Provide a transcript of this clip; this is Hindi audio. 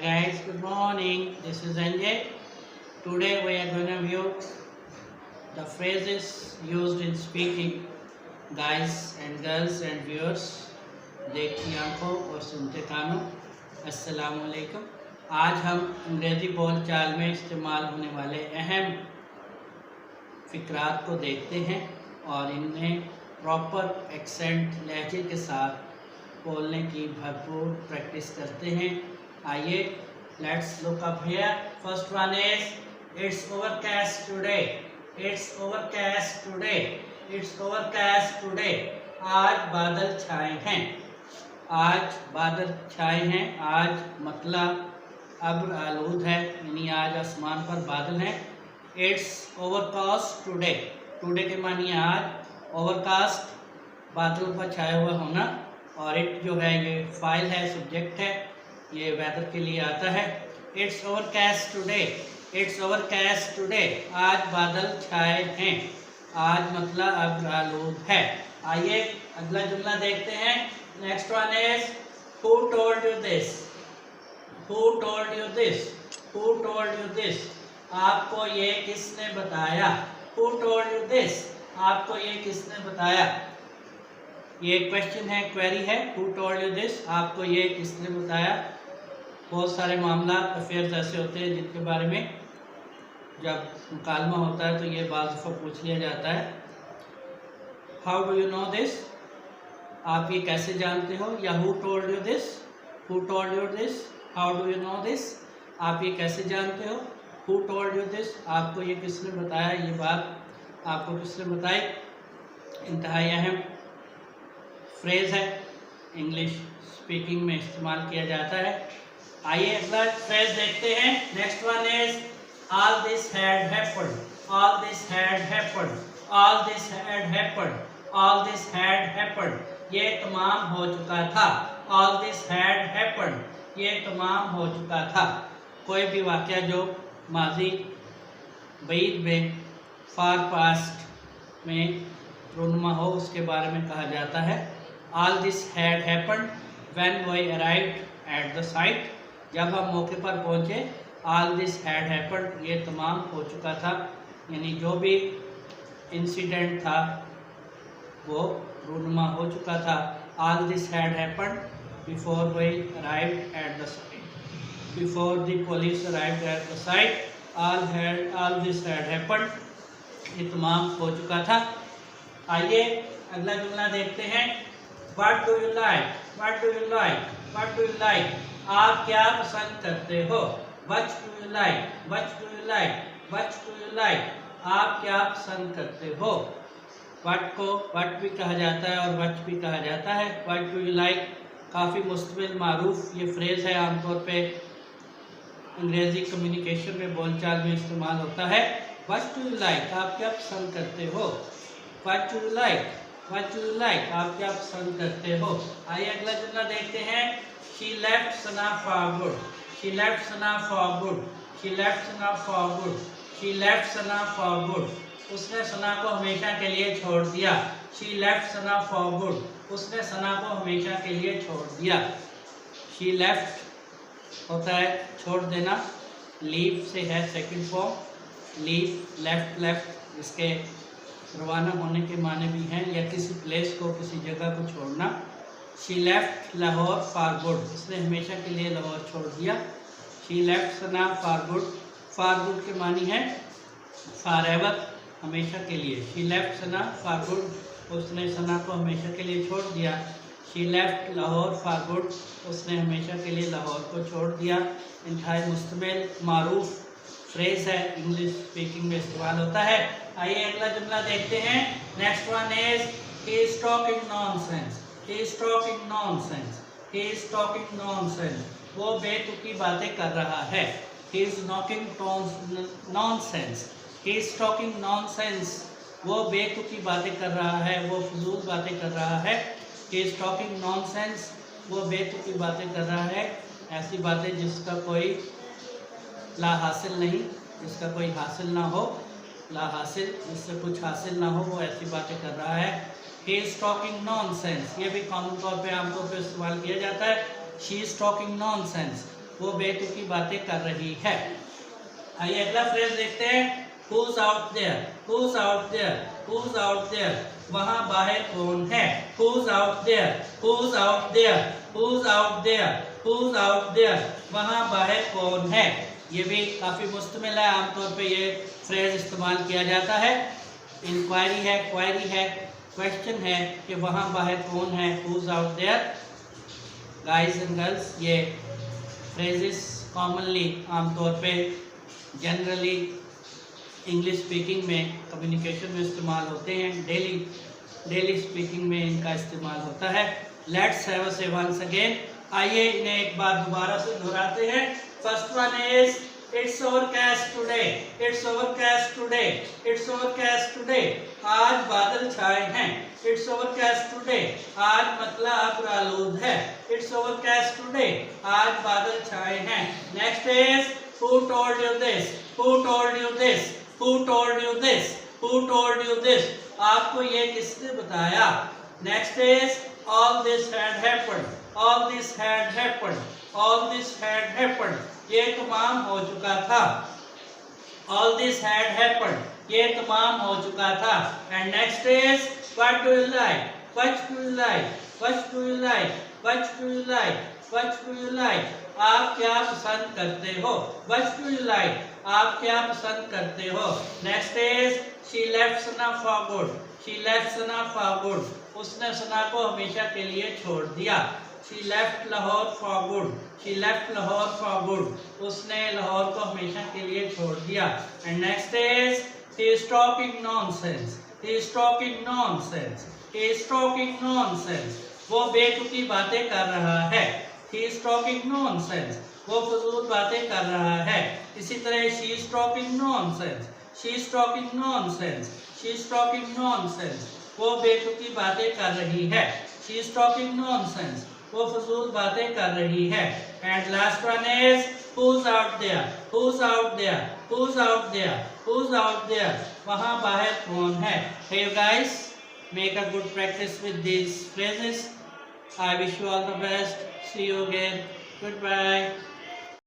guys, good morning. This is Anjay. Today we are going to view the phrases used in speaking. Guys and girls and viewers, देखती आंखों और सुनते कानों, अस्सलाम वालेकुम। आज हम अंग्रेज़ी बोलचाल में इस्तेमाल होने वाले अहम फ़िक्रात को देखते हैं और इन्हें प्रॉपर एक्सेंट लहजे के साथ बोलने की भरपूर प्रैक्टिस करते हैं। आइए, let's look up here. First one is it's overcast today. It's overcast today. It's overcast today. आज बादल छाए हैं। आज बादल छाए हैं। आज मतलब अब्र आलूद है, यानी आज आसमान पर बादल हैं। It's overcast today. टुडे के मानिए आज, ओवरकास्ट बादलों पर छाया हुआ होना, और इट जो है ये फाइल है, सब्जेक्ट है, ये वेदर के लिए आता है। It's overcast today. It's overcast today. आज बादल छाए हैं। आज मतलब अब आलूद है। आइए अगला जुमला देखते हैं। Next one is who told you this. Who told you this. Who told you this. आपको ये किसने बताया। Who told you this. आपको ये किसने बताया। ये क्वेश्चन है, क्वेरी है। Who told you this. आपको ये किसने बताया। बहुत सारे मामला अफेयर्स ऐसे होते हैं जिनके बारे में जब मुकालमा होता है तो ये बात दफ़ा पूछ लिया जाता है। How do you know this. आप ये कैसे जानते हो। या who told you this. Who told you this. How do you know this. आप ये कैसे जानते हो। Who told you this. आपको ये किसने बताया, ये बात आपको किसने बताई। इंतहाई अहम फ्रेज है, इंग्लिश स्पीकिंग में इस्तेमाल किया जाता है। आइए अगला फ्रेज देखते हैं। Next one is all this had happened. All this had happened. All this had happened. All this had happened. ये तमाम हो चुका था। All this had happened. ये तमाम हो चुका था। कोई भी वाक़या जो माजी बईद में, फार पास्ट में रूनुमा हो, उसके बारे में कहा जाता है। All this had happened when we arrived at the site. जब हम मौके पर पहुँचे, all this had happened, ये तमाम हो चुका था, यानी जो भी इंसिडेंट था वो रूनुमा हो चुका था। All this had happened before we arrived at the site. Before the police arrived at the site, all this had happened, ये तमाम हो चुका था। आइए अगला जुमला देखते हैं। What do you like? What do you like? What do you like? आप क्या पसंद करते हो। What do you like? What do you like? What do you like? आप क्या पसंद करते हो। What को what भी कहा जाता है और what भी कहा जाता है। What do you like काफ़ी मुस्तमिल मारूफ ये फ्रेज़ है, आमतौर पे अंग्रेज़ी कम्युनिकेशन में, बोलचाल में इस्तेमाल होता है। What do you like? आप क्या पसंद करते हो। What do you like? What do you like? आप क्या पसंद करते हो। आइए अगला जुमला देखते हैं। She left Sana for good. She left Sana for good. She left Sana for good. She left Sana for good. उसने सना को हमेशा के लिए छोड़ दिया। She left Sana for good. उसने सना को हमेशा के लिए छोड़ दिया। She left होता है छोड़ देना, leave से है second form. leave, left, left इसके रवाना होने के माने भी हैं, या किसी प्लेस को, किसी जगह को छोड़ना। She left Lahore for good. उसने हमेशा के लिए लाहौर छोड़ दिया। She left Sana for good. For good के मानी है फॉर एवर, हमेशा के लिए। She left Sana for good. उसने सना को हमेशा के लिए छोड़ दिया। She left Lahore for good. उसने हमेशा के लिए लाहौर को छोड़ दिया। इंतहाई मुस्तमिल मारूफ फ्रेज है, इंग्लिश स्पीकिंग में इस्तेमाल होता है। आइए अगला जुमला देखते हैं। Next one is he is talking nonsense. He is talking nonsense. He is talking nonsense. वो बेतुकी बातें कर रहा है। He is talking nonsense. He is talking nonsense. वो बेतुकी बातें कर रहा है, वो फजूल बातें कर रहा है। He is talking nonsense. वो बेतुकी बातें कर रहा है, ऐसी बातें जिसका कोई ला हासिल नहीं, जिसका कोई हासिल ना हो। ला हासिल, जिससे कुछ हासिल ना हो, वो ऐसी बातें कर रहा है। ही इज़ टॉकिंग नॉनसेंस, ये भी कॉमन तौर पे, आमतौर पे इस्तेमाल किया जाता है। शी इज़ टॉकिंग नॉनसेंस, वो बेतुकी बातें कर रही है। आइए अगला फ्रेज देखते हैं। Who's out there? Who's out there? Who's out there? वहाँ बाहर कौन है? Who's out there? Who's out there? Who's out there? Who's out there? वहाँ बाहर कौन है? ये भी काफ़ी मुश्तमिल है, आमतौर पे ये फ्रेज इस्तेमाल किया जाता है। इंक्वायरी है, क्वायरी है, क्वेश्चन है कि वहाँ बाहर कौन है। Who's out there? Guys and girls, ये फ्रेजेस कॉमनली आमतौर पे जनरली इंग्लिश स्पीकिंग में, कम्युनिकेशन में इस्तेमाल होते हैं। डेली स्पीकिंग में इनका इस्तेमाल होता है। लेट्स हैव अ से वंस अगेन। आइए इन्हें एक बार दोबारा से दोहराते हैं। First one is it's overcast today. It's overcast today. It's overcast today. आज बादल छाए हैं। It's overcast today. आज मतला अब्रालूद है। It's overcast today. आज बादल छाए हैं। Next is Who told you this? Who told you this? Who told you this? Who told you this? आपको ये किसने बताया? Next is all this had happened. All this had happened. All this had happened. ये तमाम हो चुका था। All this had happened. ये तमाम हो चुका था। And next is what do you like? What do you like? What do you like? What do you like? What do you like? आप क्या पसंद करते हो? What do you like? आप क्या पसंद करते हो? Next is she left Sana for good. She left Sana for good. उसने सना को हमेशा के लिए छोड़ दिया। She left Lahore for good. She left Lahore for good. उसने लाहौर को हमेशा के लिए छोड़ दिया। And next is he is talking nonsense. He is talking nonsense. He is talking nonsense. वो बेतुकी बातें कर रहा है। He is talking nonsense. वो फजूल बातें कर रहा है। इसी तरह she is talking nonsense. She is talking nonsense. She is talking nonsense. वो बेतुकी बातें कर रही है। She is talking nonsense. वो फजूल बातें कर रही है। And last one is who's out there? Who's out there? Who's out there? Who's out there? वहाँ बाहर कौन है? Hey you guys, make a good practice with these phrases. I wish you all the best. See you again. Goodbye.